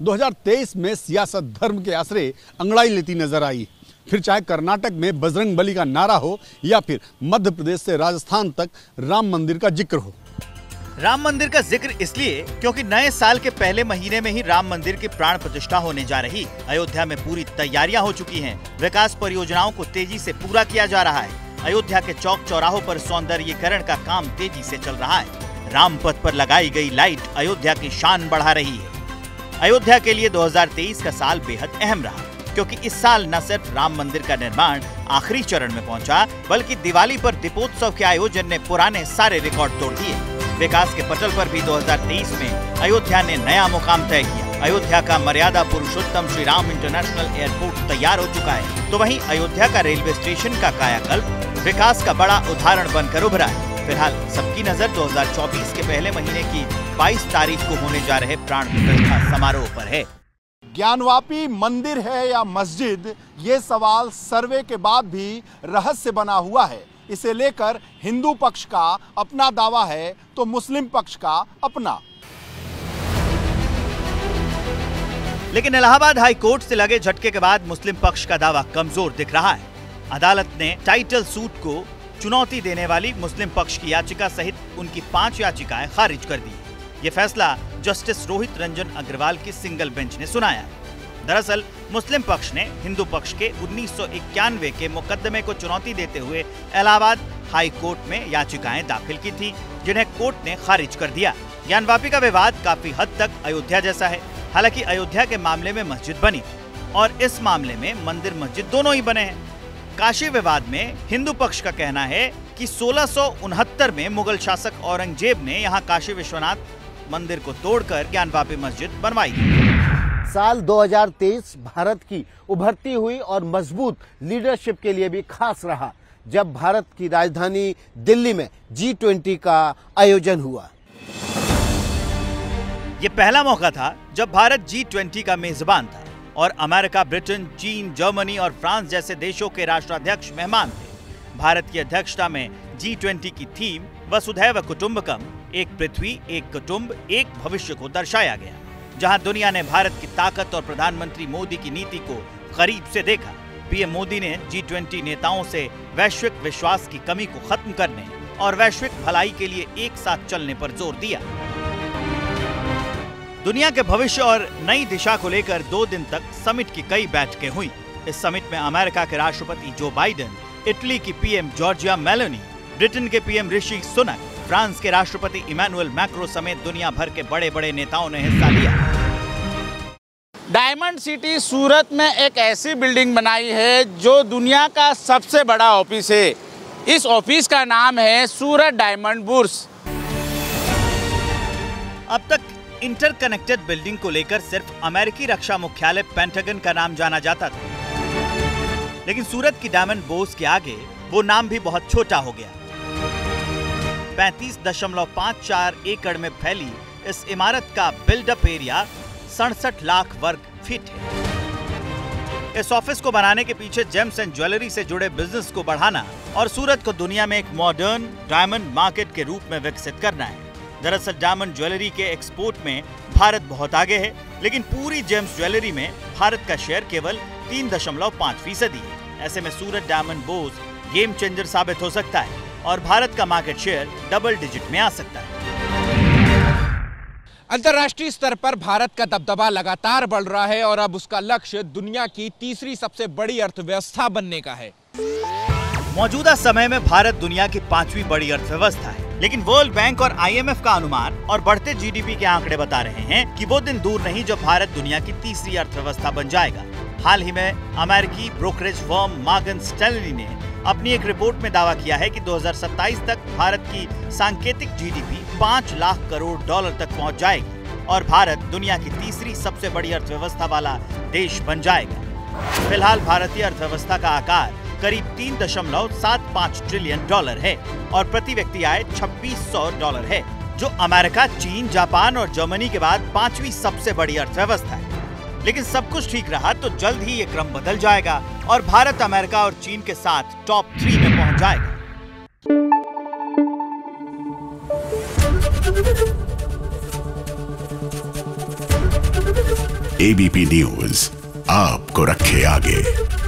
2023 में सियासत धर्म के आसरे अंगड़ाई लेती नजर आई। फिर चाहे कर्नाटक में बजरंग बली का नारा हो या फिर मध्य प्रदेश से राजस्थान तक राम मंदिर का जिक्र हो। राम मंदिर का जिक्र इसलिए क्योंकि नए साल के पहले महीने में ही राम मंदिर की प्राण प्रतिष्ठा होने जा रही। अयोध्या में पूरी तैयारियां हो चुकी हैं। विकास परियोजनाओं को तेजी से पूरा किया जा रहा है। अयोध्या के चौक चौराहों पर सौंदर्यीकरण का काम तेजी से चल रहा है। राम पथ पर लगाई गई लाइट अयोध्या की शान बढ़ा रही है। अयोध्या के लिए 2023 का साल बेहद अहम रहा, क्योंकि इस साल न सिर्फ राम मंदिर का निर्माण आखिरी चरण में पहुंचा, बल्कि दिवाली पर दीपोत्सव के आयोजन ने पुराने सारे रिकॉर्ड तोड़ दिए। विकास के पटल पर भी 2023 में अयोध्या ने नया मुकाम तय किया। अयोध्या का मर्यादा पुरुषोत्तम श्री राम इंटरनेशनल एयरपोर्ट तैयार हो चुका है, तो वहीं अयोध्या का रेलवे स्टेशन का कायाकल्प विकास का बड़ा उदाहरण बनकर उभरा है। फिलहाल सबकी नजर 2024 के पहले महीने की 22 तारीख को होने जा रहे प्राण प्रतिष्ठा समारोह पर है। ज्ञानवापी मंदिर है या मस्जिद, ये सवाल सर्वे के बाद भी रहस्य बना हुआ है। इसे लेकर हिंदू पक्ष का अपना दावा है तो मुस्लिम पक्ष का अपना। लेकिन इलाहाबाद हाई कोर्ट से लगे झटके के बाद मुस्लिम पक्ष का दावा कमजोर दिख रहा है। अदालत ने टाइटल सूट को चुनौती देने वाली मुस्लिम पक्ष की याचिका सहित उनकी 5 याचिकाएं खारिज कर दी। ये फैसला जस्टिस रोहित रंजन अग्रवाल की सिंगल बेंच ने सुनाया है। दरअसल मुस्लिम पक्ष ने हिंदू पक्ष के 1991 के मुकदमे को चुनौती देते हुए इलाहाबाद हाई कोर्ट में याचिकाएं दाखिल की थी, जिन्हें कोर्ट ने खारिज कर दिया। ज्ञानवापी का विवाद काफी हद तक अयोध्या जैसा है। हालांकि अयोध्या के मामले में मस्जिद बनी और इस मामले में मंदिर मस्जिद दोनों ही बने हैं। काशी विवाद में हिंदू पक्ष का कहना है कि 1669 में मुगल शासक औरंगजेब ने यहाँ काशी विश्वनाथ मंदिर को तोड़कर ज्ञानवापी मस्जिद बनवाई। साल 2023 भारत की उभरती हुई और मजबूत लीडरशिप के लिए भी खास रहा, जब भारत की राजधानी दिल्ली में G20 का आयोजन हुआ। ये पहला मौका था जब भारत G20 का मेजबान था और अमेरिका, ब्रिटेन, चीन, जर्मनी और फ्रांस जैसे देशों के राष्ट्राध्यक्ष मेहमान थे। भारत की अध्यक्षता में G20 की थीम वसुधैव कुटुंबकम, एक पृथ्वी, एक कुटुंब, एक भविष्य को दर्शाया गया, जहां दुनिया ने भारत की ताकत और प्रधानमंत्री मोदी की नीति को करीब से देखा। पीएम मोदी ने G20 नेताओं से वैश्विक विश्वास की कमी को खत्म करने और वैश्विक भलाई के लिए एक साथ चलने पर जोर दिया। दुनिया के भविष्य और नई दिशा को लेकर 2 दिन तक समिट की कई बैठकें हुई। इस समिट में अमेरिका के राष्ट्रपति जो बाइडेन, इटली की पीएम जॉर्जिया मेलोनी, ब्रिटेन के पीएम ऋषि सुनक, फ्रांस के राष्ट्रपति इमैनुअल मैक्रो समेत दुनिया भर के बड़े बड़े नेताओं ने हिस्सा लिया। डायमंड सिटी सूरत में एक ऐसी बिल्डिंग बनाई है जो दुनिया का सबसे बड़ा ऑफिस है। इस ऑफिस का नाम है सूरत डायमंड बुर्स। अब तक इंटरकनेक्टेड बिल्डिंग को लेकर सिर्फ अमेरिकी रक्षा मुख्यालय पेंटागन का नाम जाना जाता था, लेकिन सूरत की डायमंड बुर्स के आगे वो नाम भी बहुत छोटा हो गया। 35.54 एकड़ में फैली इस इमारत का बिल्डअप एरिया 67 लाख वर्ग फीट है। इस ऑफिस को बनाने के पीछे जेम्स एंड ज्वेलरी से जुड़े बिजनेस को बढ़ाना और सूरत को दुनिया में एक मॉडर्न डायमंड मार्केट के रूप में विकसित करना है। दरअसल डायमंड ज्वेलरी के एक्सपोर्ट में भारत बहुत आगे है, लेकिन पूरी जेम्स ज्वेलरी में भारत का शेयर केवल 3.5% है। ऐसे में सूरत डायमंड बुर्स गेम चेंजर साबित हो सकता है और भारत का मार्केट शेयर डबल डिजिट में आ सकता है। अंतर्राष्ट्रीय स्तर पर भारत का दबदबा लगातार बढ़ रहा है और अब उसका लक्ष्य दुनिया की तीसरी सबसे बड़ी अर्थव्यवस्था बनने का है। मौजूदा समय में भारत दुनिया की 5वीं बड़ी अर्थव्यवस्था है, लेकिन वर्ल्ड बैंक और IMF का अनुमान और बढ़ते GDP के आंकड़े बता रहे हैं कि वो दिन दूर नहीं जब भारत दुनिया की तीसरी अर्थव्यवस्था बन जाएगा। हाल ही में अमेरिकी ब्रोकरेज फर्म मॉर्गन स्टैनली ने अपनी एक रिपोर्ट में दावा किया है कि 2027 तक भारत की सांकेतिक GDP 5 लाख करोड़ डॉलर तक पहुंच जाएगी और भारत दुनिया की तीसरी सबसे बड़ी अर्थव्यवस्था वाला देश बन जाएगा। फिलहाल भारतीय अर्थव्यवस्था का आकार करीब 3.75 ट्रिलियन डॉलर है और प्रति व्यक्ति आय $2600 है, जो अमेरिका, चीन, जापान और जर्मनी के बाद 5वीं सबसे बड़ी अर्थव्यवस्था है। लेकिन सब कुछ ठीक रहा तो जल्द ही ये क्रम बदल जाएगा और भारत अमेरिका और चीन के साथ टॉप 3 में पहुंच जाएगा। एबीपी न्यूज आपको रखे आगे।